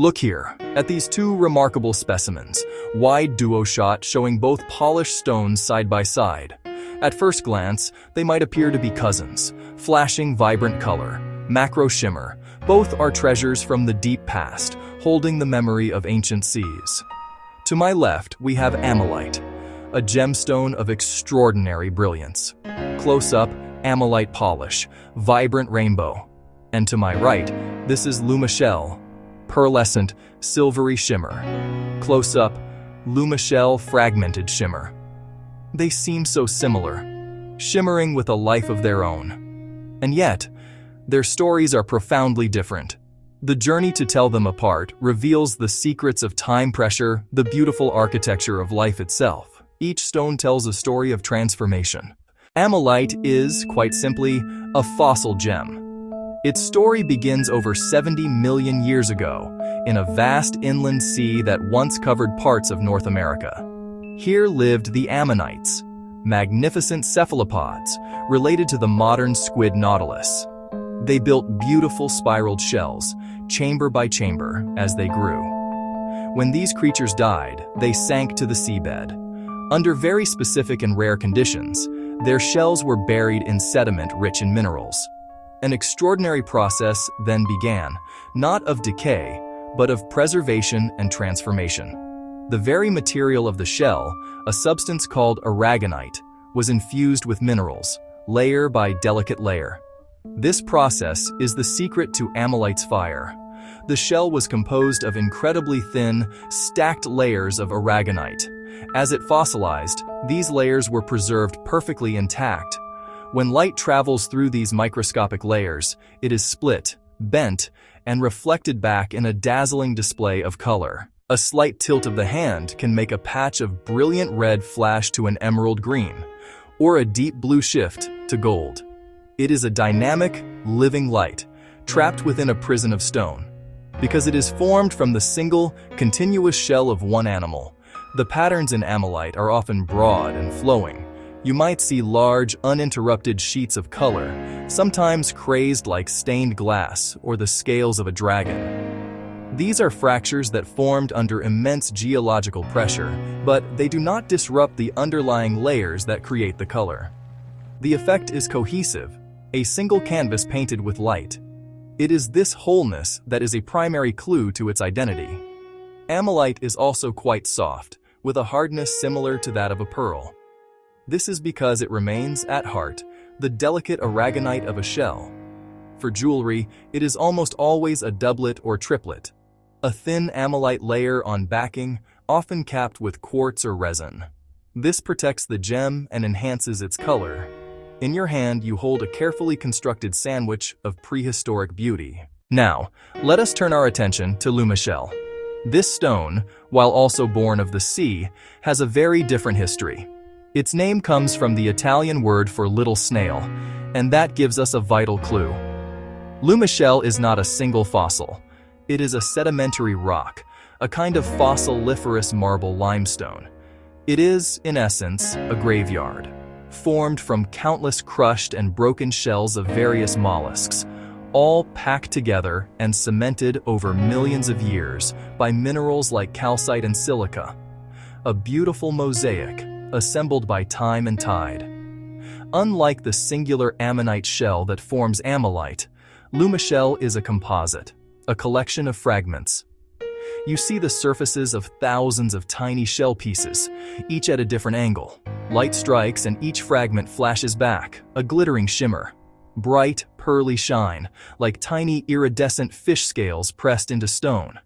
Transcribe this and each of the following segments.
Look here, at these two remarkable specimens, wide duo shot showing both polished stones side by side. At first glance, they might appear to be cousins, flashing vibrant color, macro shimmer. Both are treasures from the deep past, holding the memory of ancient seas. To my left, we have Ammolite, a gemstone of extraordinary brilliance. Close up, Ammolite polish, vibrant rainbow. And to my right, this is Lumachelle, pearlescent, silvery shimmer. Close up, Lumachelle fragmented shimmer. They seem so similar, shimmering with a life of their own. And yet, their stories are profoundly different. The journey to tell them apart reveals the secrets of time pressure, the beautiful architecture of life itself. Each stone tells a story of transformation. Ammolite is, quite simply, a fossil gem. Its story begins over 70 million years ago, in a vast inland sea that once covered parts of North America. Here lived the Ammonites, magnificent cephalopods related to the modern squid nautilus. They built beautiful spiraled shells, chamber by chamber, as they grew. When these creatures died, they sank to the seabed. Under very specific and rare conditions, their shells were buried in sediment rich in minerals. An extraordinary process then began, not of decay, but of preservation and transformation. The very material of the shell, a substance called aragonite, was infused with minerals, layer by delicate layer. This process is the secret to Ammolite's fire. The shell was composed of incredibly thin, stacked layers of aragonite. As it fossilized, these layers were preserved perfectly intact. When light travels through these microscopic layers, it is split, bent, and reflected back in a dazzling display of color. A slight tilt of the hand can make a patch of brilliant red flash to an emerald green, or a deep blue shift to gold. It is a dynamic, living light, trapped within a prison of stone. Because it is formed from the single, continuous shell of one animal, the patterns in Ammolite are often broad and flowing. You might see large, uninterrupted sheets of color, sometimes crazed like stained glass or the scales of a dragon. These are fractures that formed under immense geological pressure, but they do not disrupt the underlying layers that create the color. The effect is cohesive, a single canvas painted with light. It is this wholeness that is a primary clue to its identity. Ammolite is also quite soft, with a hardness similar to that of a pearl. This is because it remains, at heart, the delicate aragonite of a shell. For jewelry, it is almost always a doublet or triplet. A thin Ammolite layer on backing, often capped with quartz or resin. This protects the gem and enhances its color. In your hand, you hold a carefully constructed sandwich of prehistoric beauty. Now, let us turn our attention to Lumachelle. This stone, while also born of the sea, has a very different history. Its name comes from the Italian word for little snail, and that gives us a vital clue. Lumachelle is not a single fossil. It is a sedimentary rock, a kind of fossiliferous marble limestone. It is, in essence, a graveyard, formed from countless crushed and broken shells of various mollusks, all packed together and cemented over millions of years by minerals like calcite and silica. A beautiful mosaic, assembled by time and tide. Unlike the singular ammonite shell that forms Ammolite, Lumachelle is a composite, a collection of fragments. You see the surfaces of thousands of tiny shell pieces, each at a different angle. Light strikes and each fragment flashes back, a glittering shimmer. Bright, pearly shine, like tiny iridescent fish scales pressed into stone.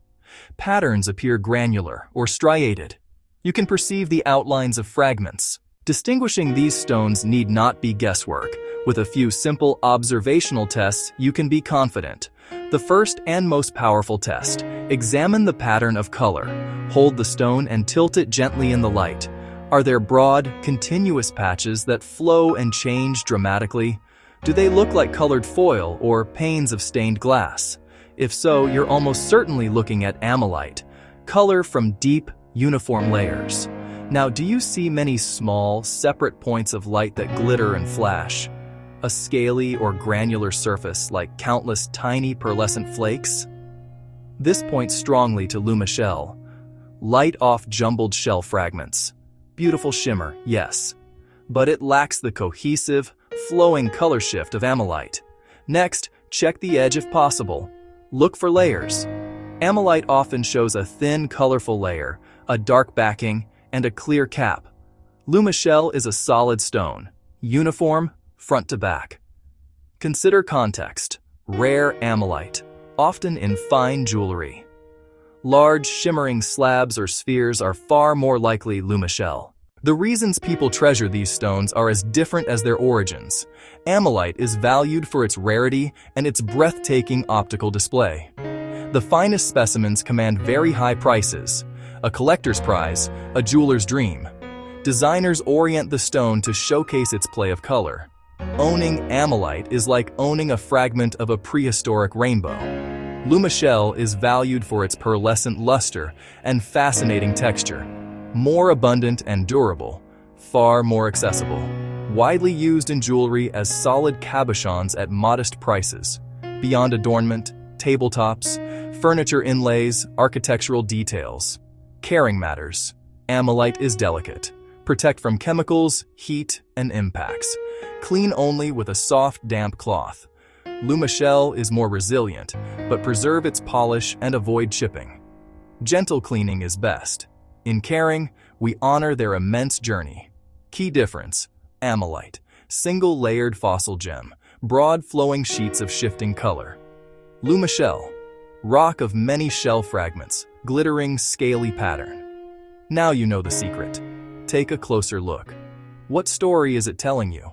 Patterns appear granular or striated. You can perceive the outlines of fragments. Distinguishing these stones need not be guesswork. With a few simple observational tests, you can be confident. The first and most powerful test: examine the pattern of color. Hold the stone and tilt it gently in the light. Are there broad, continuous patches that flow and change dramatically? Do they look like colored foil or panes of stained glass? If so, you're almost certainly looking at Ammolite, color from deep, uniform layers. Now, do you see many small, separate points of light that glitter and flash? A scaly or granular surface like countless tiny pearlescent flakes? This points strongly to Lumachelle. Light off jumbled shell fragments. Beautiful shimmer, yes. But it lacks the cohesive, flowing color shift of Ammolite. Next, check the edge if possible. Look for layers. Ammolite often shows a thin, colorful layer, a dark backing, and a clear cap. Lumachelle is a solid stone, uniform, front to back. Consider context. Rare Ammolite, often in fine jewelry. Large, shimmering slabs or spheres are far more likely Lumachelle. The reasons people treasure these stones are as different as their origins. Ammolite is valued for its rarity and its breathtaking optical display. The finest specimens command very high prices. A collector's prize, a jeweler's dream. Designers orient the stone to showcase its play of color. Owning Ammolite is like owning a fragment of a prehistoric rainbow. Lumachelle is valued for its pearlescent luster and fascinating texture. More abundant and durable, far more accessible. Widely used in jewelry as solid cabochons at modest prices. Beyond adornment, tabletops, furniture inlays, architectural details. Caring matters. Ammolite is delicate. Protect from chemicals, heat, and impacts. Clean only with a soft, damp cloth. Lumachelle is more resilient, but preserve its polish and avoid chipping. Gentle cleaning is best. In caring, we honor their immense journey. Key difference: Ammolite, single-layered fossil gem, broad flowing sheets of shifting color. Lumachelle, rock of many shell fragments, glittering, scaly pattern. Now you know the secret. Take a closer look. What story is it telling you?